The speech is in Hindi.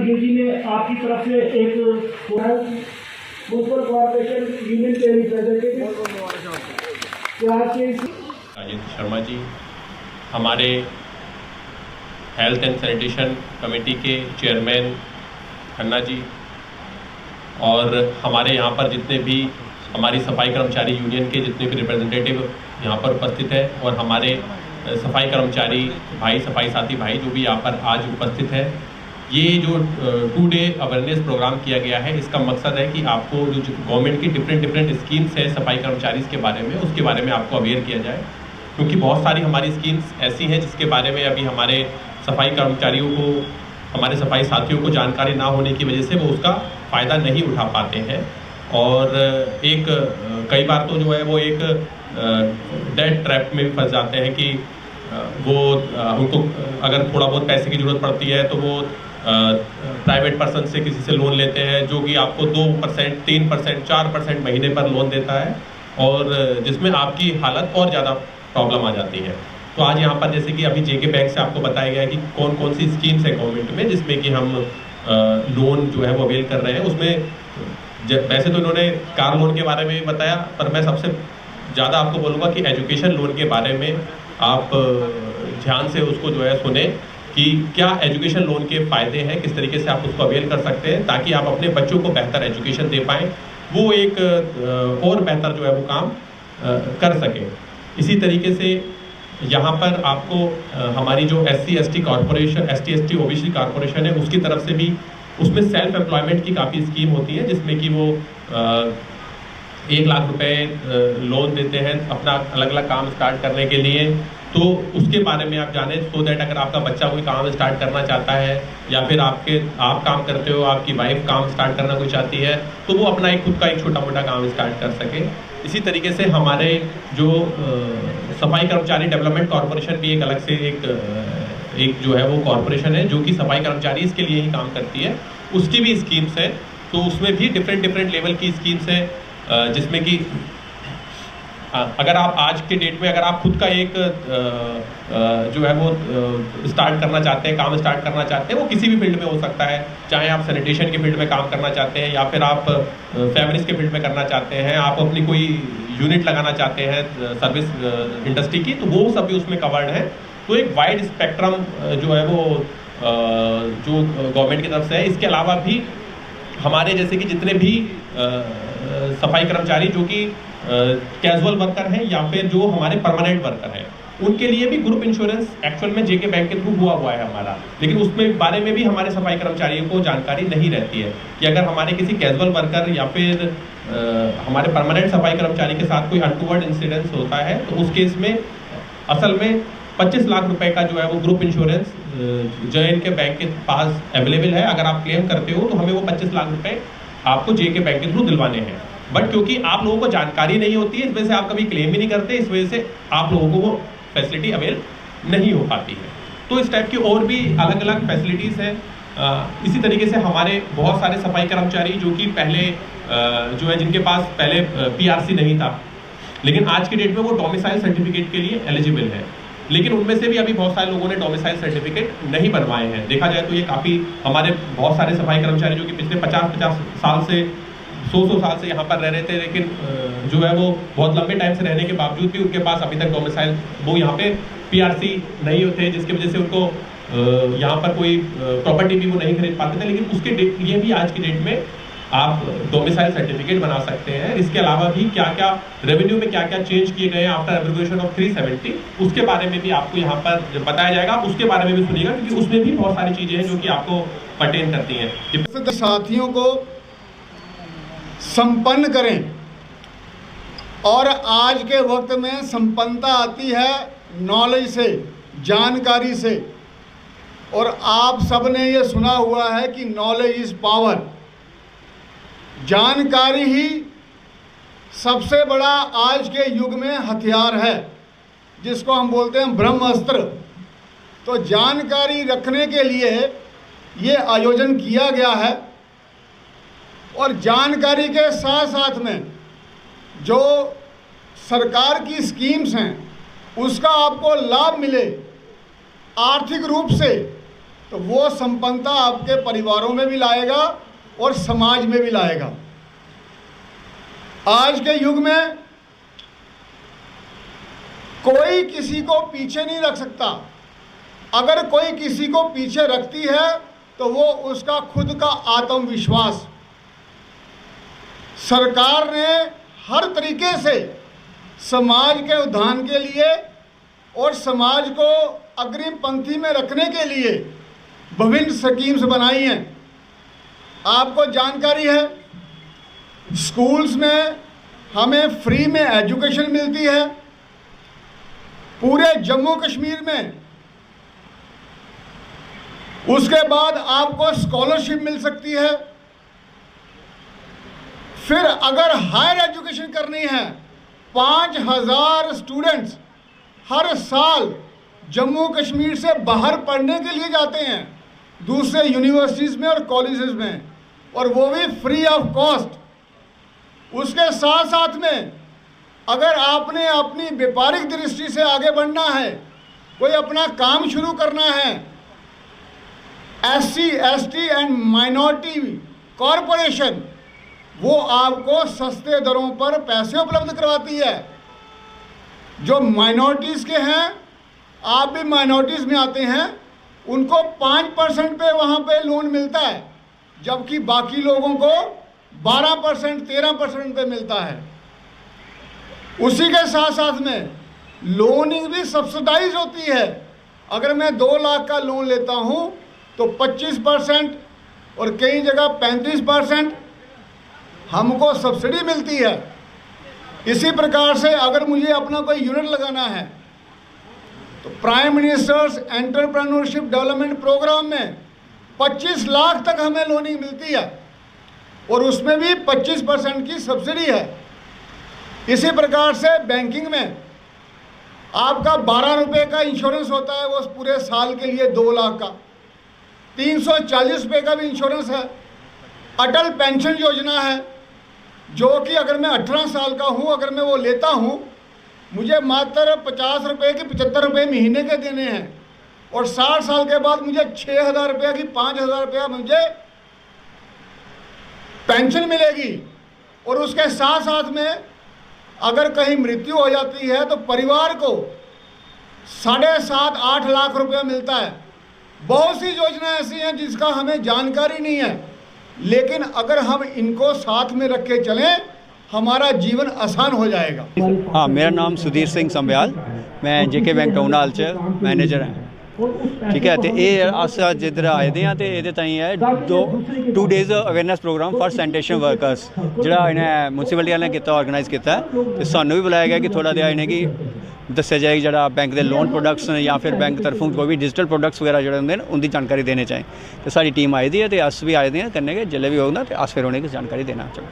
यूजी ने आपकी तरफ से एक म्युनिसिपल कॉर्पोरेशन यूनियन के रिप्रेजेंटेटिव राजेंद्र शर्मा जी, हमारे हेल्थ एंड सैनिटेशन कमेटी के चेयरमैन खन्ना जी, और हमारे यहाँ पर जितने भी हमारी सफाई कर्मचारी यूनियन के जितने भी रिप्रेजेंटेटिव यहाँ पर उपस्थित हैं, और हमारे सफाई कर्मचारी भाई, सफाई साथी भाई जो भी यहाँ पर आज उपस्थित है। ये जो 2 डे अवेयरनेस प्रोग्राम किया गया है, इसका मकसद है कि आपको जो गवर्नमेंट की डिफरेंट स्कीम्स है सफाई कर्मचारी के बारे में, उसके बारे में आपको अवेयर किया जाए, क्योंकि बहुत सारी हमारी स्कीम्स ऐसी हैं जिसके बारे में अभी हमारे सफाई कर्मचारियों को, हमारे सफाई साथियों को जानकारी ना होने की वजह से वो उसका फ़ायदा नहीं उठा पाते हैं। और एक कई बार तो जो है वो एक डेट ट्रैप में भी फंस जाते हैं कि वो उनको अगर थोड़ा बहुत पैसे की ज़रूरत पड़ती है तो वो प्राइवेट पर्सन से किसी से लोन लेते हैं, जो कि आपको 2%, 3%, 4% महीने पर लोन देता है, और जिसमें आपकी हालत और ज़्यादा प्रॉब्लम आ जाती है। तो आज यहाँ पर जैसे कि अभी जेके बैंक से आपको बताया गया है कि कौन कौन सी स्कीम्स है गवर्नमेंट में जिसमें कि हम लोन जो है वो अवेल कर रहे हैं। उसमें वैसे तो इन्होंने कार लोन के बारे में बताया, पर मैं सबसे ज़्यादा आपको बोलूँगा कि एजुकेशन लोन के बारे में आप ध्यान से उसको जो है सुने कि क्या एजुकेशन लोन के फ़ायदे हैं, किस तरीके से आप उसको अवेल कर सकते हैं ताकि आप अपने बच्चों को बेहतर एजुकेशन दे पाएँ, वो एक और बेहतर जो है वो काम कर सकें। इसी तरीके से यहाँ पर आपको हमारी जो SC/ST corporation, ST/ST OBC corporation है, उसकी तरफ से भी उसमें सेल्फ एम्प्लॉयमेंट की काफ़ी स्कीम होती है, जिसमें कि वो 1 लाख रुपए लोन देते हैं अपना अलग अलग काम स्टार्ट करने के लिए। तो उसके बारे में आप जानें, सो दैट अगर आपका बच्चा कोई काम स्टार्ट करना चाहता है, या फिर आप काम करते हो, आपकी वाइफ काम स्टार्ट करना कोई चाहती है, तो वो अपना खुद का एक छोटा मोटा काम स्टार्ट कर सके। इसी तरीके से हमारे जो सफाई कर्मचारी डेवलपमेंट कॉर्पोरेशन भी एक अलग से एक जो है वो कॉर्पोरेशन है जो कि सफाई कर्मचारी इसके लिए ही काम करती है, उसकी भी स्कीम्स है। तो उसमें भी डिफरेंट लेवल की स्कीम्स है, जिसमें कि अगर आप आज के डेट में अगर आप खुद का एक जो है वो स्टार्ट करना चाहते हैं, काम स्टार्ट करना चाहते हैं, वो किसी भी फील्ड में हो सकता है, चाहे आप सैनिटेशन के फील्ड में काम करना चाहते हैं, या फिर आप फैब्रिक्स के फील्ड में करना चाहते हैं, आप अपनी कोई यूनिट लगाना चाहते हैं सर्विस इंडस्ट्री की, तो वो सब भी उसमें कवर्ड है। तो एक वाइड स्पेक्ट्रम जो है वो जो गवर्नमेंट की तरफ से है। इसके अलावा भी हमारे जैसे कि जितने भी सफाई कर्मचारी जो कि कैजुअल वर्कर हैं या फिर जो हमारे परमानेंट वर्कर हैं, उनके लिए भी ग्रुप इंश्योरेंस एक्चुअल में जेके बैंक के थ्रू हुआ है हमारा, लेकिन उसमें बारे में भी हमारे सफाई कर्मचारियों को जानकारी नहीं रहती है कि अगर हमारे किसी कैजुअल वर्कर या फिर हमारे परमानेंट सफाई कर्मचारी के साथ कोई अनटूवर्ड इंसिडेंस होता है, तो उस केस में असल में 25 लाख रुपए का जो है वो ग्रुप इंश्योरेंस JNK बैंक के पास अवेलेबल है। अगर आप क्लेम करते हो तो हमें वो 25 लाख रुपए आपको JK बैंक के थ्रू दिलवाने हैं, बट क्योंकि आप लोगों को जानकारी नहीं होती है, इस वजह से आप कभी क्लेम भी नहीं करते, इस वजह से आप लोगों को वो फैसिलिटी अवेल नहीं हो पाती है। तो इस टाइप की और भी अलग अलग फैसिलिटीज़ हैं। इसी तरीके से हमारे बहुत सारे सफाई कर्मचारी जो कि पहले जो है जिनके पास पहले PRC नहीं था, लेकिन आज की डेट में वो डोमिसाइल सर्टिफिकेट के लिए एलिजिबल है, लेकिन उनमें से भी अभी बहुत सारे लोगों ने डोमिसाइल सर्टिफिकेट नहीं बनवाए हैं। देखा जाए तो ये काफ़ी हमारे बहुत सारे सफाई कर्मचारी जो कि पिछले 50 साल से 100 साल से यहाँ पर रह रहे थे, लेकिन जो है वो बहुत लंबे टाइम से रहने के बावजूद भी उनके पास अभी तक डोमिसाइल, वो यहाँ पे PRC नहीं होते, जिसकी वजह से उनको यहाँ पर कोई प्रॉपर्टी भी वो नहीं खरीद पाते थे, लेकिन उसके लिए भी आज की डेट में आप डोमिसाइल सर्टिफिकेट बना सकते हैं। इसके अलावा भी क्या क्या रेवेन्यू में क्या क्या चेंज किए गए हैं आफ्टर एब्रोगेशन ऑफ 370, उसके बारे में भी आपको यहाँ पर बताया जाएगा, आप उसके बारे में भी सुनिएगा, क्योंकि उसमें भी बहुत सारी चीज़ें हैं जो कि आपको पर्टेन करती हैं। साथियों को संपन्न करें, और आज के वक्त में संपन्नता आती है नॉलेज से, जानकारी से, और आप सबने ये सुना हुआ है कि नॉलेज इज पावर। जानकारी ही सबसे बड़ा आज के युग में हथियार है, जिसको हम बोलते हैं ब्रह्मास्त्र। तो जानकारी रखने के लिए ये आयोजन किया गया है, और जानकारी के साथ साथ में जो सरकार की स्कीम्स हैं उसका आपको लाभ मिले आर्थिक रूप से, तो वो संपन्नता आपके परिवारों में भी लाएगा और समाज में भी लाएगा। आज के युग में कोई किसी को पीछे नहीं रख सकता। अगर कोई किसी को पीछे रखती है तो वो उसका खुद का आत्मविश्वास। सरकार ने हर तरीके से समाज के उत्थान के लिए और समाज को अग्रिम पंक्ति में रखने के लिए विभिन्न स्कीम्स बनाई हैं। आपको जानकारी है, स्कूल्स में हमें फ्री में एजुकेशन मिलती है। पूरे जम्मू कश्मीर में उसके बाद आपको स्कॉलरशिप मिल सकती है। फिर अगर हायर एजुकेशन करनी है, 5000 स्टूडेंट्स हर साल जम्मू कश्मीर से बाहर पढ़ने के लिए जाते हैं दूसरे यूनिवर्सिटीज़ में और कॉलेजेस में, और वो भी फ्री ऑफ कॉस्ट। उसके साथ साथ में अगर आपने अपनी व्यापारिक दृष्टि से आगे बढ़ना है, कोई अपना काम शुरू करना है, SC, ST and minority corporation वो आपको सस्ते दरों पर पैसे उपलब्ध करवाती है। जो माइनॉरिटीज़ के हैं, आप भी माइनॉरिटीज़ में आते हैं, उनको 5% पे वहाँ पे लोन मिलता है, जबकि बाकी लोगों को 12%, 13% पे मिलता है। उसी के साथ साथ में लोनिंग भी सब्सिडाइज होती है। अगर मैं 2 लाख का लोन लेता हूँ तो 25% और कई जगह 35% हमको सब्सिडी मिलती है। इसी प्रकार से अगर मुझे अपना कोई यूनिट लगाना है तो prime ministers entrepreneurship development programme में 25 लाख तक हमें लोनिंग मिलती है और उसमें भी 25% की सब्सिडी है। इसी प्रकार से बैंकिंग में आपका 12 रुपये का इंश्योरेंस होता है, वो पूरे साल के लिए 2 लाख का। 340 रुपये का भी इंश्योरेंस है। अटल पेंशन योजना है, जो कि अगर मैं 18 साल का हूँ, अगर मैं वो लेता हूँ, मुझे मात्र 50 रुपये की 75 रुपये महीने के देने हैं, और 60 साल के बाद मुझे 6000 रुपये की 5000 रुपया मुझे पेंशन मिलेगी। और उसके साथ साथ में अगर कहीं मृत्यु हो जाती है तो परिवार को 7.5-8 लाख रुपया मिलता है। बहुत सी योजनाएं ऐसी हैं जिसका हमें जानकारी नहीं है, लेकिन अगर हम इनको साथ में रख के चलें, हमारा जीवन आसान हो जाएगा। हाँ, मेरा नाम सुधीर सिंह संभयाल, मैं JK बैंक टाउन हाल च मैनेजर हैं। ठीक है, तो ये अस जिधर आए दे हैं, तो ये ताईं है 2 days awareness programme for sanitation workers जोड़ा इन्हें म्यूनसिपैलिटी वाले ने ऑर्गेनाइज किया। तो सानू भी बुलाया गया कि थोड़ा जिहा इन्हें कि दस्या जाए जरा बैंक के लोन प्रोडक्ट्स या फिर बैंक तरफों कोई भी डिजिटल प्रोडक्ट्स वगैरह जो होंगे उनकी जानकारी देने चाहिए। तो सारी टीम आई दी है, तो अस भी आए दे हैं करने के, जिले भी होगा तो अस फिर उन्हें जानकारी देना चाहिए।